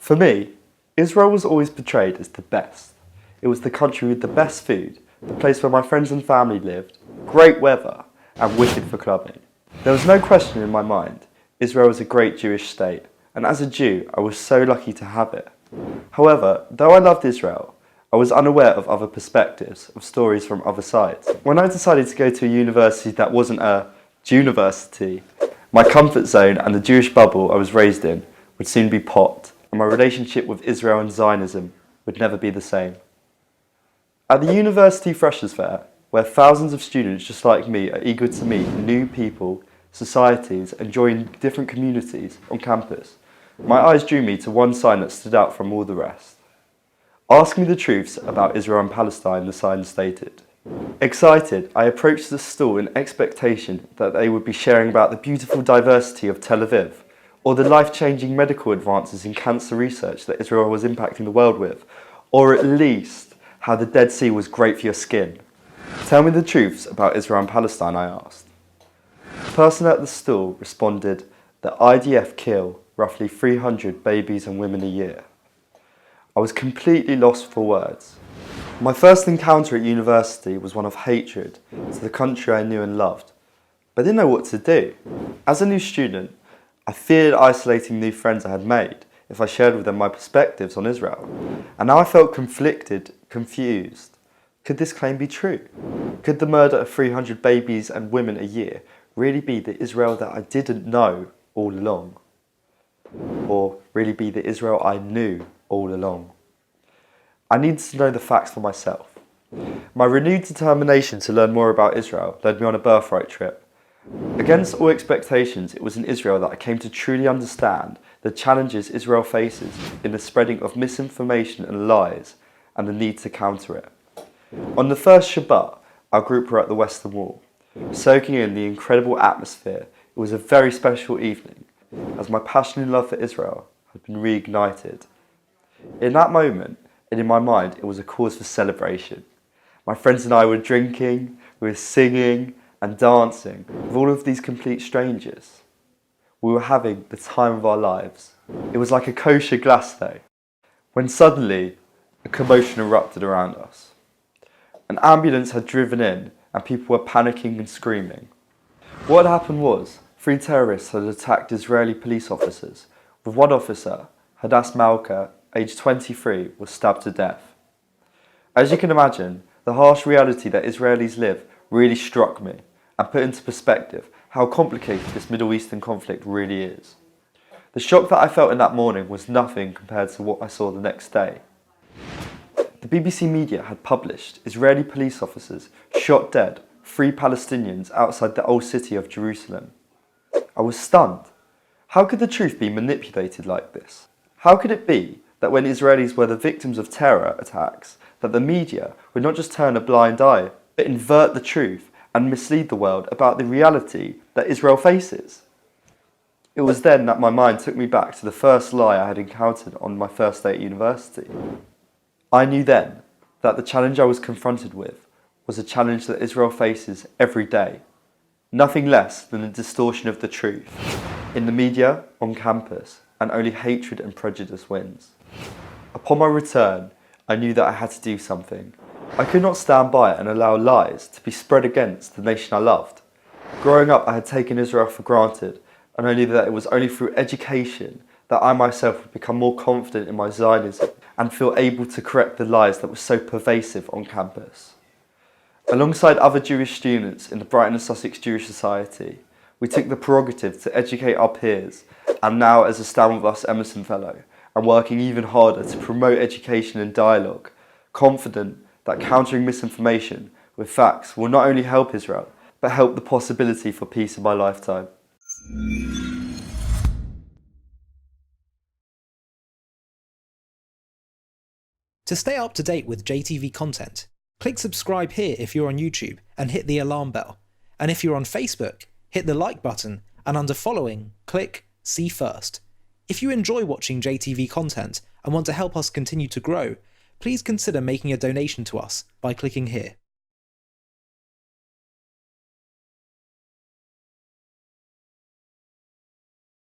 For me, Israel was always portrayed as the best. It was the country with the best food, the place where my friends and family lived, great weather, and wicked for clubbing. There was no question in my mind, Israel was a great Jewish state, and as a Jew, I was so lucky to have it. However, though I loved Israel, I was unaware of other perspectives, of stories from other sides. When I decided to go to a university that wasn't a Jewniversity, my comfort zone and the Jewish bubble I was raised in would soon be popped, and my relationship with Israel and Zionism would never be the same. At the University Freshers' Fair, where thousands of students just like me are eager to meet new people, societies and join different communities on campus, my eyes drew me to one sign that stood out from all the rest. "Ask me the truths about Israel and Palestine," the sign stated. Excited, I approached the stall in expectation that they would be sharing about the beautiful diversity of Tel Aviv, or the life-changing medical advances in cancer research that Israel was impacting the world with, or at least how the Dead Sea was great for your skin. "Tell me the truths about Israel and Palestine," I asked. The person at the stall responded that IDF kill roughly 300 babies and women a year. I was completely lost for words. My first encounter at university was one of hatred to the country I knew and loved, but I didn't know what to do. As a new student, I feared isolating new friends I had made if I shared with them my perspectives on Israel, and now I felt conflicted, confused. Could this claim be true? Could the murder of 300 babies and women a year really be the Israel that I didn't know all along? Or really be the Israel I knew all along? I needed to know the facts for myself. My renewed determination to learn more about Israel led me on a birthright trip. Against all expectations, it was in Israel that I came to truly understand the challenges Israel faces in the spreading of misinformation and lies, and the need to counter it. On the first Shabbat, our group were at the Western Wall, soaking in the incredible atmosphere. It was a very special evening, as my passion and love for Israel had been reignited. In that moment, and in my mind, it was a cause for celebration. My friends and I were drinking, we were singing and dancing with all of these complete strangers. We were having the time of our lives. It was like a kosher glass though, when suddenly a commotion erupted around us. An ambulance had driven in and people were panicking and screaming. What had happened was, 3 terrorists had attacked Israeli police officers, with one officer, Hadass Malka, aged 23, was stabbed to death. As you can imagine, the harsh reality that Israelis live really struck me and put into perspective how complicated this Middle Eastern conflict really is. The shock that I felt in that morning was nothing compared to what I saw the next day. The BBC media had published Israeli police officers shot dead 3 Palestinians outside the old city of Jerusalem. I was stunned. How could the truth be manipulated like this? How could it be that when Israelis were the victims of terror attacks, that the media would not just turn a blind eye, but invert the truth and mislead the world about the reality that Israel faces? It was then that my mind took me back to the first lie I had encountered on my first day at university. I knew then that the challenge I was confronted with was a challenge that Israel faces every day. Nothing less than a distortion of the truth, in the media, on campus, and only hatred and prejudice wins. Upon my return, I knew that I had to do something. I could not stand by and allow lies to be spread against the nation I loved. Growing up, I had taken Israel for granted, and I knew that it was only through education that I myself would become more confident in my Zionism and feel able to correct the lies that were so pervasive on campus. Alongside other Jewish students in the Brighton and Sussex Jewish Society, we took the prerogative to educate our peers, and now as a Stand With Us Emerson Fellow, I'm working even harder to promote education and dialogue, confident that countering misinformation with facts will not only help Israel, but help the possibility for peace in my lifetime. To stay up to date with JTV content, click subscribe here if you're on YouTube and hit the alarm bell. And if you're on Facebook, hit the like button, and under following, click see first. If you enjoy watching JTV content and want to help us continue to grow, please consider making a donation to us by clicking here.